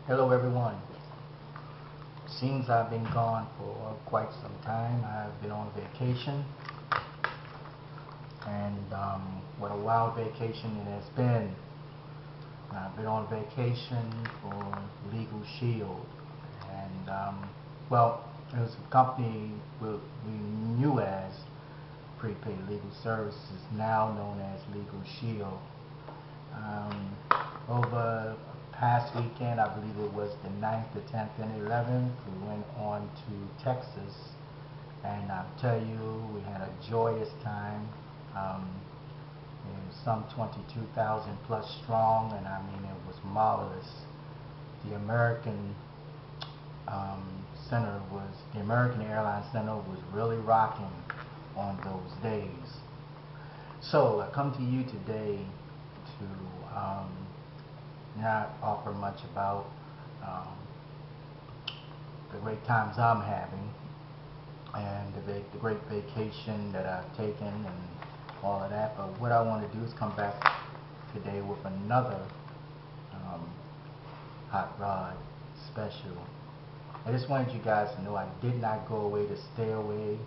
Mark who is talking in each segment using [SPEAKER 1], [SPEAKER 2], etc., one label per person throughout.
[SPEAKER 1] Hello everyone. Seems I've been gone for quite some time. I've been on vacation, and what a wild vacation it has been. I've been on vacation for Legal Shield, and well, it was a company we knew as Prepaid Legal Services, now known as Legal Shield. Um, Over past weekend, I believe it was the 9th, the 10th, and 11th, we went on to Texas, and I'll tell you, we had a joyous time. It was some 22,000 plus strong, and I mean, it was marvelous. The the American Airlines Center was really rocking on those days. So I come to you today to not offer much about um, the great times I'm having and the great vacation that I've taken and all of that. But what I want to do is come back today with another um, hot rod special. I just wanted you guys to know I did not go away to stay away.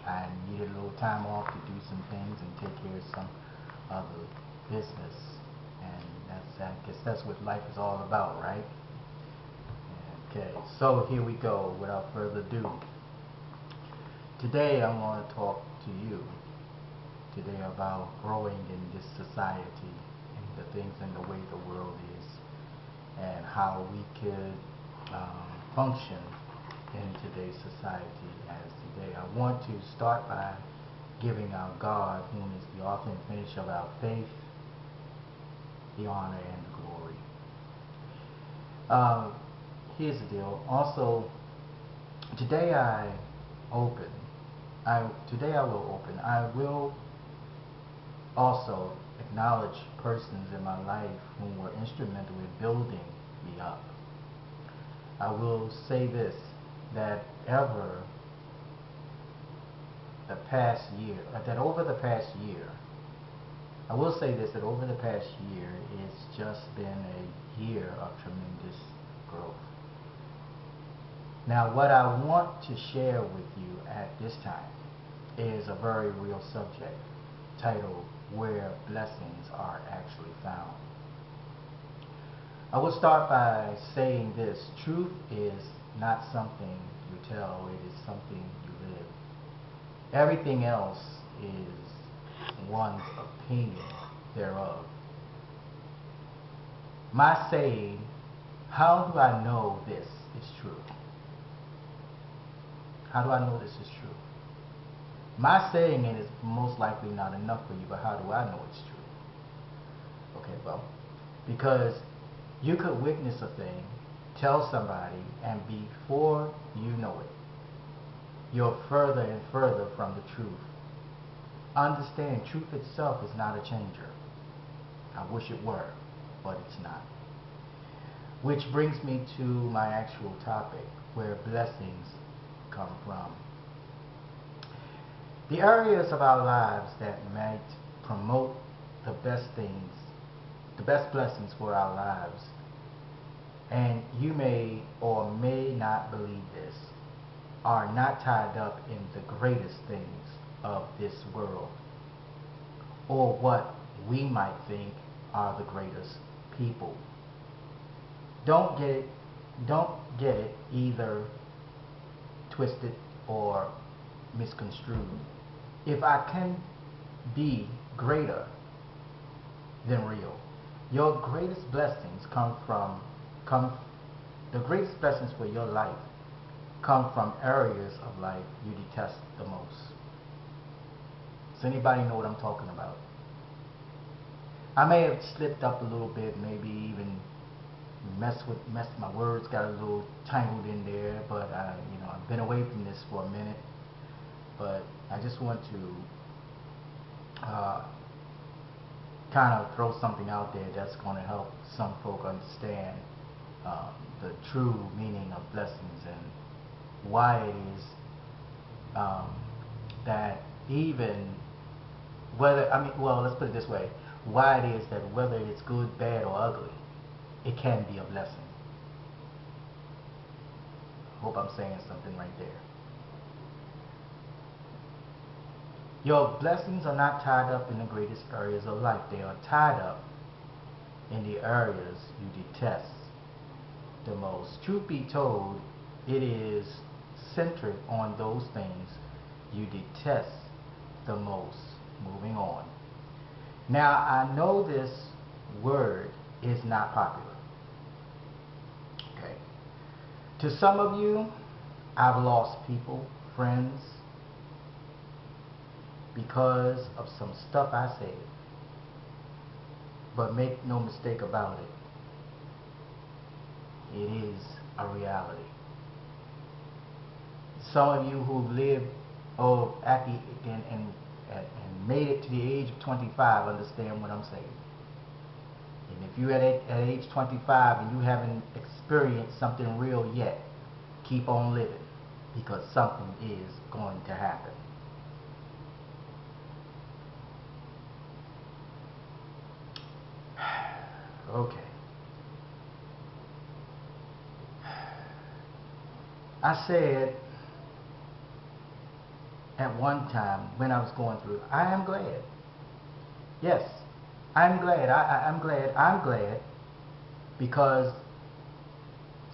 [SPEAKER 1] I needed a little time off to do some things and take care of some other business. And I guess that's what life is all about, right? Okay, so here we go. Without further ado, today I want to talk to you today about growing in this society and the things and the way the world is and how we could function in today's society as today. I want to start by giving our God, whom is the author and finisher of our faith, the honor and the glory. Here's the deal. Also, today I open. Today I will open. I will also acknowledge persons in my life who were instrumental in building me up. I will say this, that over the past year, I will say this, that over the past year, it's just been a year of tremendous growth. Now, what I want to share with you at this time is a very real subject titled Where Blessings Are Actually Found. I will start by saying this: truth is not something you tell, it is something you live. Everything else is one's opinion thereof. My saying, how do I know this is true? How do I know this is true? My saying it is most likely not enough for you, but how do I know it's true? Okay, well, because you could witness a thing, tell somebody, and before you know it, you're further and further from the truth. Understand, truth itself is not a changer. I wish it were, but it's not. Which brings me to my actual topic, where blessings come from. The areas of our lives that might promote the best things, the best blessings for our lives, and you may or may not believe this, are not tied up in the greatest things of this world, or what we might think are the greatest people. Don't get it, don't get it either twisted or misconstrued. If I can be greater than real, your greatest blessings come the greatest blessings for your life come from areas of life you detest the most. Does anybody know what I'm talking about? I may have slipped up a little bit, maybe even messed my words, got a little tangled in there, but I've been away from this for a minute. But I just want to kind of throw something out there that's going to help some folk understand the true meaning of blessings and why it is that even well, let's put it this way, why it is that whether it's good, bad, or ugly, it can be a blessing. Hope I'm saying something right there. Your blessings are not tied up in the greatest areas of life. They are tied up in the areas you detest the most. Truth be told, it is centered on those things you detest the most. Moving on. Now, I know this word is not popular. Okay. To some of you, I've lost people, friends, because of some stuff I said. But make no mistake about it, it is a reality. Some of you who've lived and made it to the age of 25 understand what I'm saying. And if you're at age 25 and you haven't experienced something real yet, keep on living, because something is going to happen. Okay. I said at one time when I was going through, I am glad. Yes, I'm glad. I'm glad. I'm glad because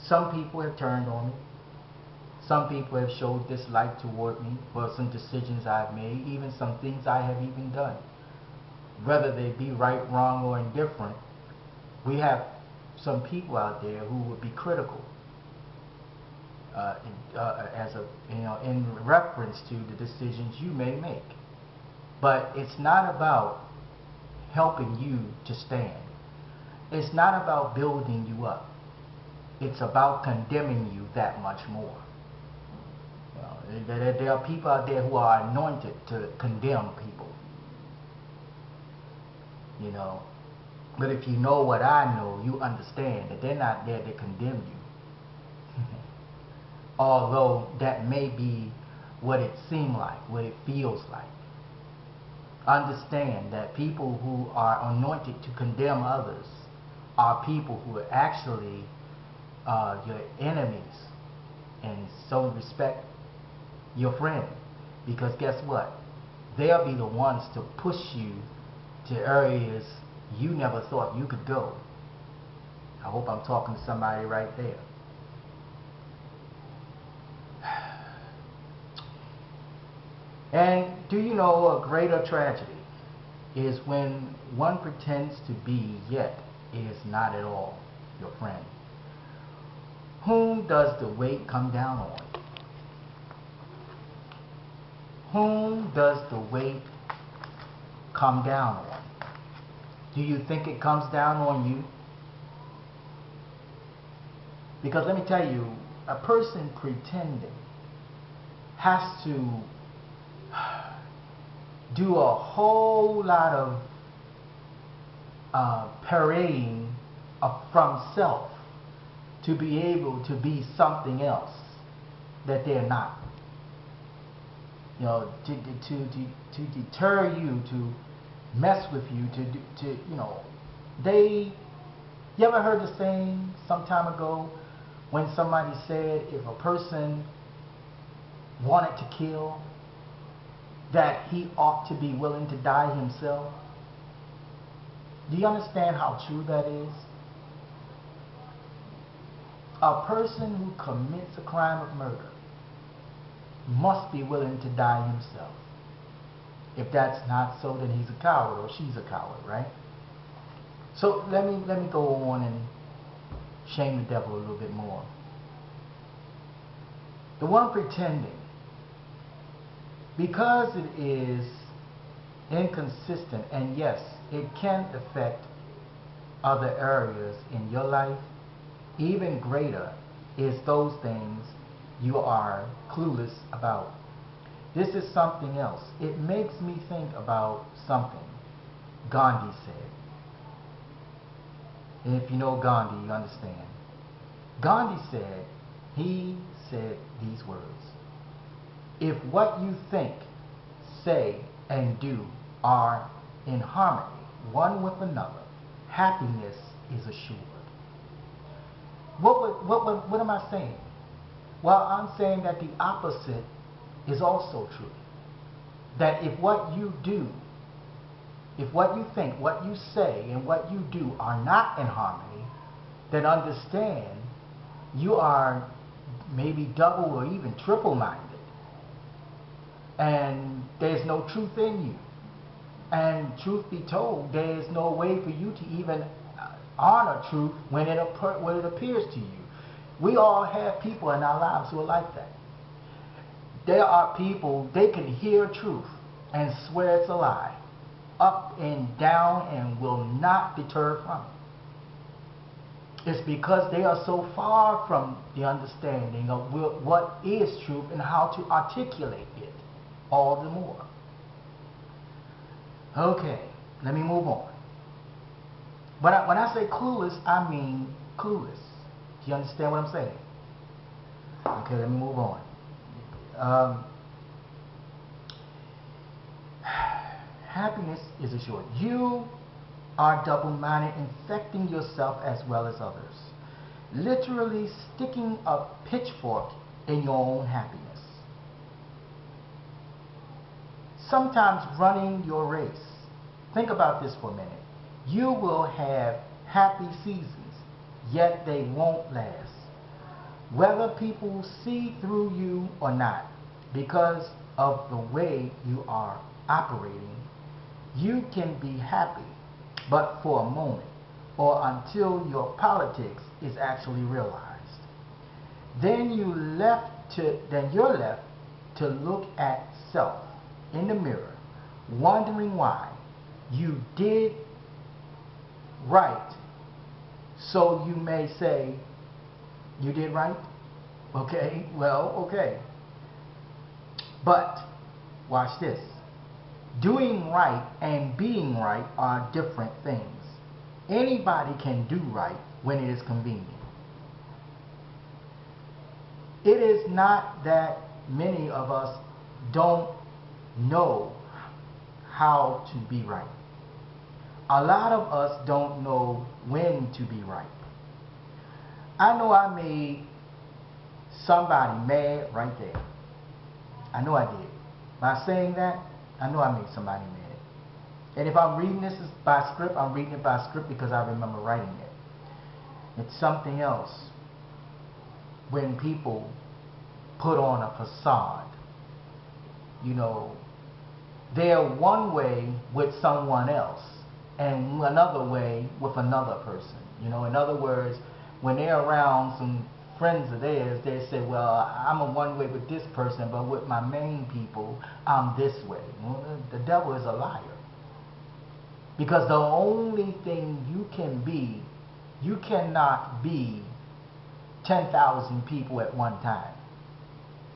[SPEAKER 1] some people have turned on me. Some people have showed dislike toward me for some decisions I've made, even some things I have even done. Whether they be right, wrong, or indifferent, we have some people out there who would be critical in reference to the decisions you may make. But it's not about helping you to stand. It's not about building you up. It's about condemning you that much more. There are people out there who are anointed to condemn people. But if you know what I know, you understand that they're not there to condemn you. Although that may be what it seems like, what it feels like. Understand that people who are anointed to condemn others are people who are actually your enemies, and so respect your friend. Because guess what? They'll be the ones to push you to areas you never thought you could go. I hope I'm talking to somebody right there. And do you know a greater tragedy is when one pretends to be yet is not at all your friend? Whom does the weight come down on? Whom does the weight come down on? Do you think it comes down on you? Because let me tell you, a person pretending has to do a whole lot of parading from self to be able to be something else that they're not. To deter you, to mess with you, you ever heard the saying some time ago when somebody said if a person wanted to kill, that he ought to be willing to die himself? Do you understand how true that is? A person who commits a crime of murder must be willing to die himself. If that's not so, then he's a coward or she's a coward, right? So let me go on and shame the devil a little bit more. The one pretending, because it is inconsistent, and yes, it can affect other areas in your life, even greater is those things you are clueless about. This is something else. It makes me think about something Gandhi said. And if you know Gandhi, you understand. Gandhi said, he said these words: if what you think, say, and do are in harmony one with another, happiness is assured. What am I saying? Well, I'm saying that the opposite is also true. That if what you do, if what you think, what you say, and what you do are not in harmony, then understand you are maybe double or even triple minded. And there's no truth in you. And truth be told, there is no way for you to even honor truth when it appears to you. We all have people in our lives who are like that. There are people, they can hear truth and swear it's a lie, up and down, and will not deter from it. It's because they are so far from the understanding of what is truth and how to articulate it all the more. Okay, let me move on. When I say clueless, I mean clueless. Do you understand what I'm saying? Okay, let me move on. Happiness is assured. You are double-minded, infecting yourself as well as others. Literally sticking a pitchfork in your own happiness. Sometimes running your race. Think about this for a minute. You will have happy seasons, yet they won't last. Whether people see through you or not, because of the way you are operating, you can be happy, but for a moment, or until your politics is actually realized. Then you're left to look at self in the mirror, wondering why you did right. So you may say, you did right? Okay, well, okay. But, watch this. Doing right and being right are different things. Anybody can do right when it is convenient. It is not that many of us don't know how to be right. A lot of us don't know when to be right. I know I made somebody mad right there. I know I did. By saying that, I know I made somebody mad. And if I'm reading this by script, I'm reading it by script because I remember writing it. It's something else when people put on a facade. You know, they're one way with someone else and another way with another person. You know, in other words, when they're around some friends of theirs, they say, well, I'm a one way with this person, but with my main people, I'm this way. Well, the devil is a liar. Because the only thing you can be, you cannot be 10,000 people at one time.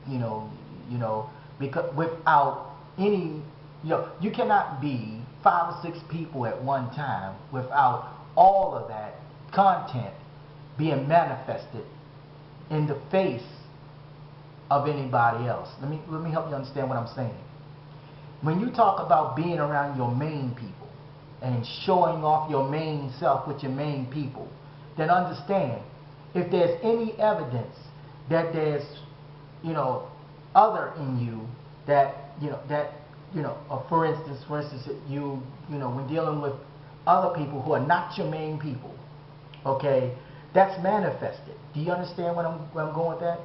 [SPEAKER 1] You know, because without any, you cannot be 5 or 6 people at one time without all of that content being manifested in the face of anybody else. Let me help you understand what I'm saying. When you talk about being around your main people and showing off your main self with your main people, then understand, if there's any evidence that there's, other in you that, for instance, when dealing with other people who are not your main people, okay, that's manifested. Do you understand where I'm going with that?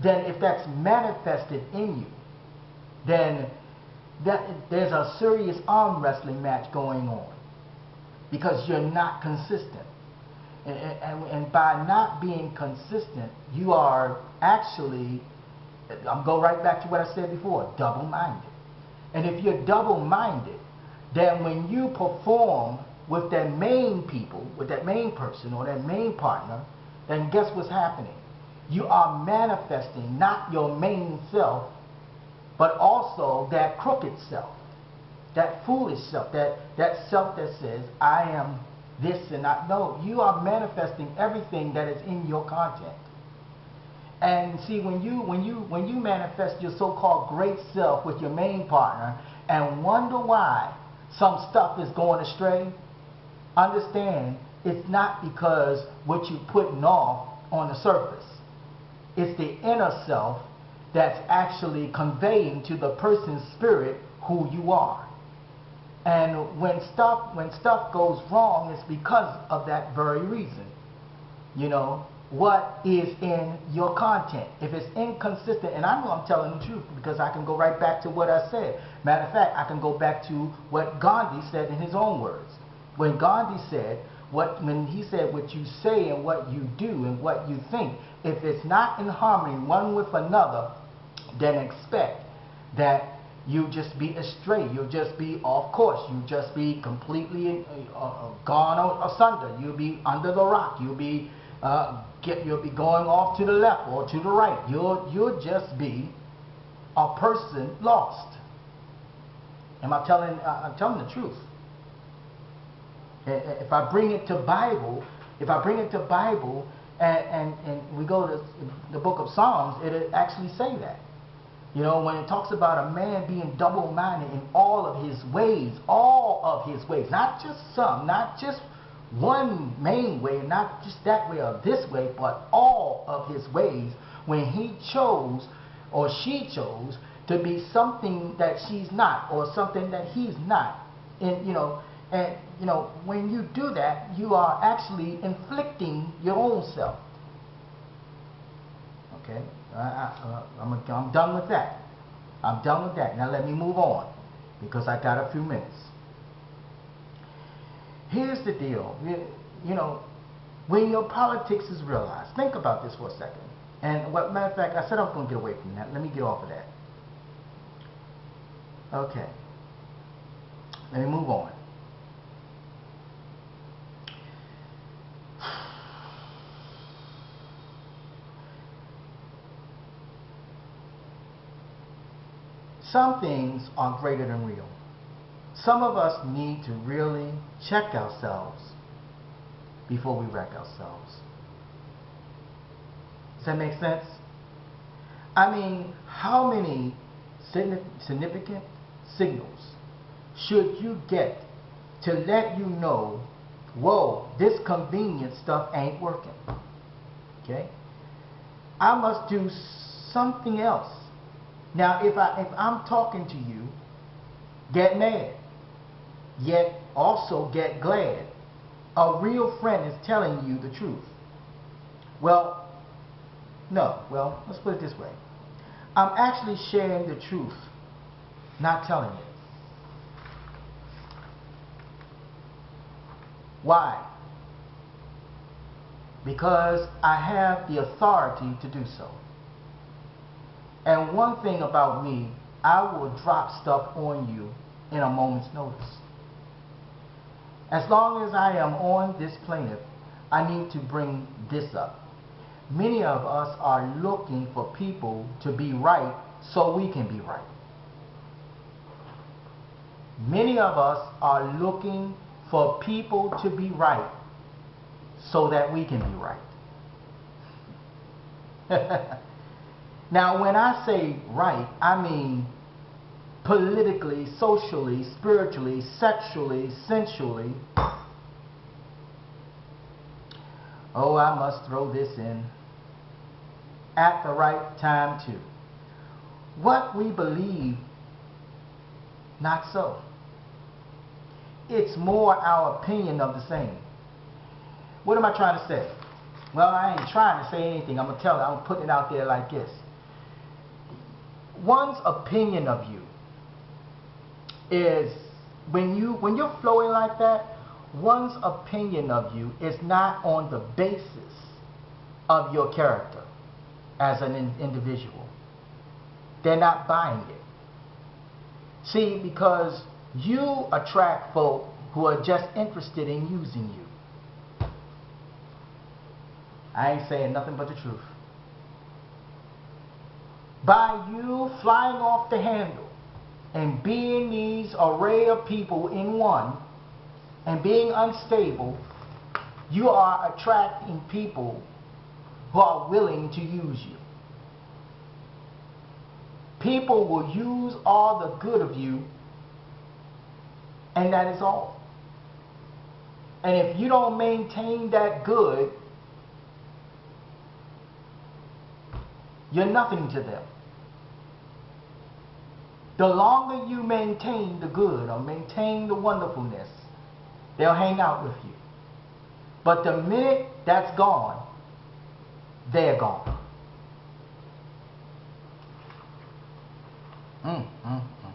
[SPEAKER 1] Then if that's manifested in you, then there's a serious arm wrestling match going on because you're not consistent. And by not being consistent, you are actually, I'll go right back to what I said before, double-minded. And if you're double-minded, then when you perform with that main people, with that main person or that main partner, then guess what's happening? You are manifesting not your main self, but also that crooked self, that foolish self, that self that says, I am this and that. No, you are manifesting everything that is in your content. And see, when you manifest your so-called great self with your main partner and wonder why some stuff is going astray, understand it's not because what you're putting off on the surface. It's the inner self that's actually conveying to the person's spirit who you are. And when stuff goes wrong, it's because of that very reason. You know, what is in your content. If it's inconsistent, and I know I'm telling the truth because I can go right back to what I said. Matter of fact, I can go back to what Gandhi said in his own words. When Gandhi said, when he said what you say and what you do and what you think, if it's not in harmony one with another, then expect that you just be astray. You'll just be off course. You'll just be completely gone asunder. You'll be under the rock. You'll be going off to the left or to the right. You'll just be a person lost. Am I telling? I'm telling the truth. If I bring it to Bible, and we go to the book of Psalms, it actually say that. You know, when it talks about a man being double-minded in all of his ways, not just some, not just one main way, not just that way or this way, but all of his ways, when he chose or she chose to be something that she's not or something that he's not. And when you do that, you are actually inflicting your own self. Okay, I'm done with that. I'm done with that. Now let me move on because I got a few minutes. Here's the deal. You know, when your politics is realized, think about this for a second. And matter of fact, I said I was going to get away from that. Let me get off of that. Okay. Let me move on. Some things are greater than real. Some of us need to really check ourselves before we wreck ourselves. Does that make sense? I mean, how many significant signals should you get to let you know, whoa, this convenient stuff ain't working? Okay? I must do something else. Now, if I'm talking to you, get mad, yet also get glad. A real friend is telling you the truth. Well, let's put it this way. I'm actually sharing the truth, not telling it. Why? Because I have the authority to do so. And one thing about me, I will drop stuff on you in a moment's notice. As long as I am on this planet, I need to bring this up. Many of us are looking for people to be right so we can be right. Many of us are looking for people to be right so that we can be right. Now, when I say right, I mean politically, socially, spiritually, sexually, sensually. Oh, I must throw this in. At the right time, too. What we believe, not so. It's more our opinion of the same. What am I trying to say? Well, I ain't trying to say anything. I'm going to tell it. I'm putting it out there like this. One's opinion of you is, when you're flowing like that, one's opinion of you is not on the basis of your character as an individual. They're not buying it. See, because you attract folk who are just interested in using you. I ain't saying nothing but the truth. By you flying off the handle and being these array of people in one and being unstable, you are attracting people who are willing to use you. People will use all the good of you, and that is all. And if you don't maintain that good, You're nothing to them. The longer you maintain the good or maintain the wonderfulness, they'll hang out with you. But the minute that's gone, they're gone. Mm, mm, mm.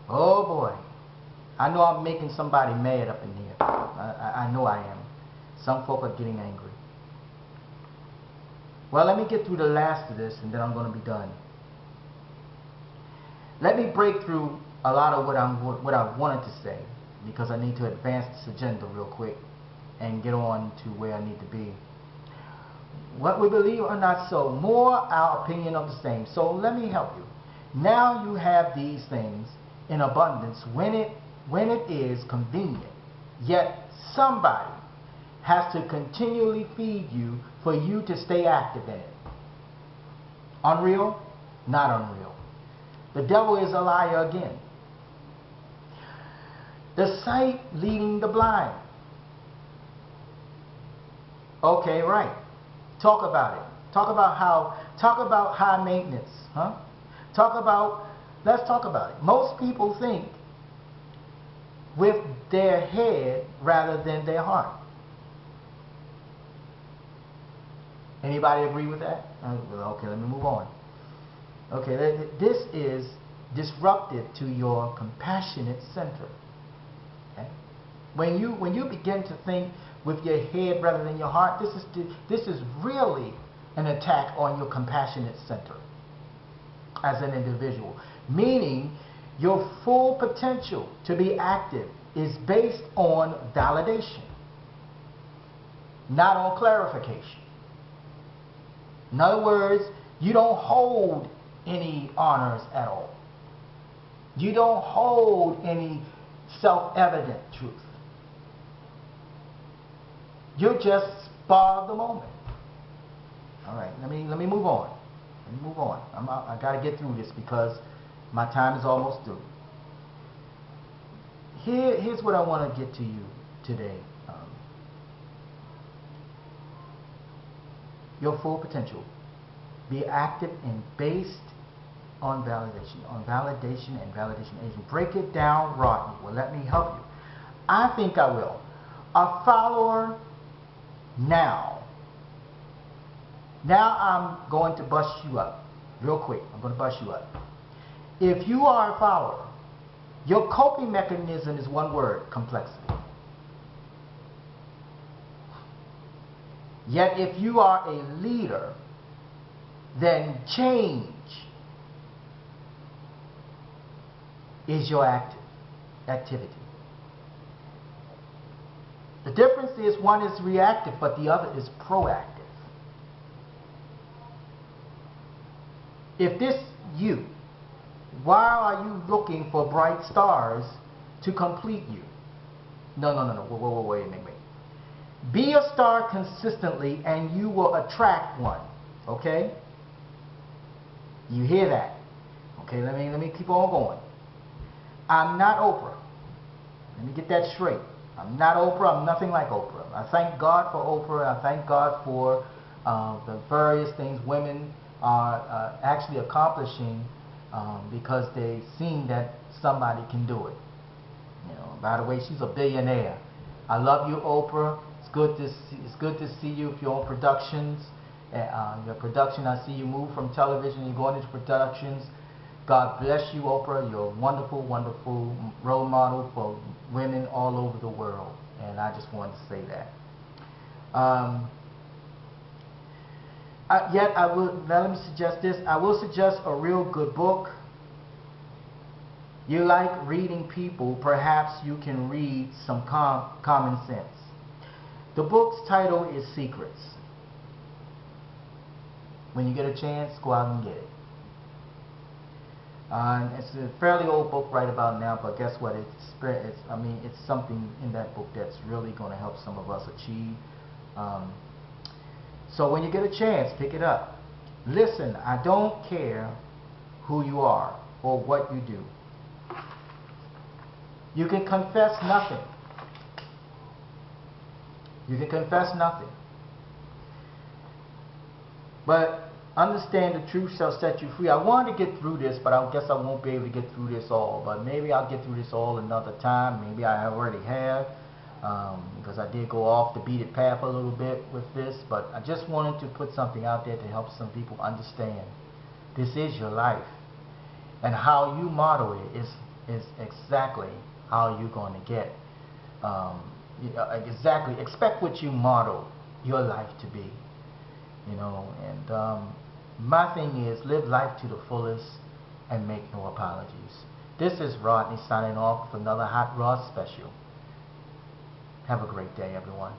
[SPEAKER 1] Oh boy. I know I'm making somebody mad up in here. I know I am. Some folk are getting angry. Well, let me get through the last of this and then I'm going to be done. Let me break through a lot of what I wanted to say, because I need to advance this agenda real quick and get on to where I need to be. What we believe or not so, more our opinion of the same. So let me help you. Now you have these things in abundance when it is convenient. Yet somebody has to continually feed you for you to stay active in it. Unreal? Not unreal. The devil is a liar again. The sight leading the blind. Okay, right. Talk about it. Talk about high maintenance, huh? Let's talk about it. Most people think with their head rather than their heart. Anybody agree with that? Okay, let me move on. Okay, this is disruptive to your compassionate center. Okay? When you begin to think with your head rather than your heart, this is really an attack on your compassionate center as an individual. Meaning your full potential to be active is based on validation, not on clarification. In other words, you don't hold any honors at all. You don't hold any self-evident truth. You're just spur of the moment. All right, let me move on. Let me move on. I got to get through this because my time is almost through. Here's what I want to get to you today. Your full potential. Be active and based on validation and validation agent. Break it down, Rodney. Well, let me help you. I think I will. A follower now. Now I'm going to bust you up real quick. I'm going to bust you up. If you are a follower, your coping mechanism is one word: complexity. Yet if you are a leader, then change is your activity. The difference is one is reactive, but the other is proactive. If this you, why are you looking for bright stars to complete you? No. Wait a minute. Be a star consistently and you will attract one. Okay? You hear that? Okay, let me keep on going. I'm not Oprah. Let me get that straight. I'm not Oprah. I'm nothing like Oprah. I thank God for Oprah. I thank God for the various things women are actually accomplishing because they've seen that somebody can do it. You know, by the way, she's a billionaire. I love you, Oprah. It's good to see you if you're on productions. Your production, I see you move from television, you're going into productions. God bless you, Oprah. You're a wonderful, wonderful role model for women all over the world. And I just wanted to say that. Now let me suggest this. I will suggest a real good book. You like reading people, perhaps you can read some common sense. The book's title is Secrets. When you get a chance, go out and get it. It's a fairly old book right about now, but guess what? It's something in that book that's really going to help some of us achieve. So when you get a chance, pick it up. Listen, I don't care who you are or what you do. You can confess nothing. You can confess nothing. But understand the truth shall set you free. I wanted to get through this, but I guess I won't be able to get through this all. But maybe I'll get through this all another time. Maybe I already have. Because I did go off the beaten path a little bit with this. But I just wanted to put something out there to help some people understand. This is your life. And how you model it is exactly how you're going to get. Exactly. Expect what you model your life to be. You know, and my thing is live life to the fullest and make no apologies. This is Rodney signing off with another Hot Rod special. Have a great day, everyone.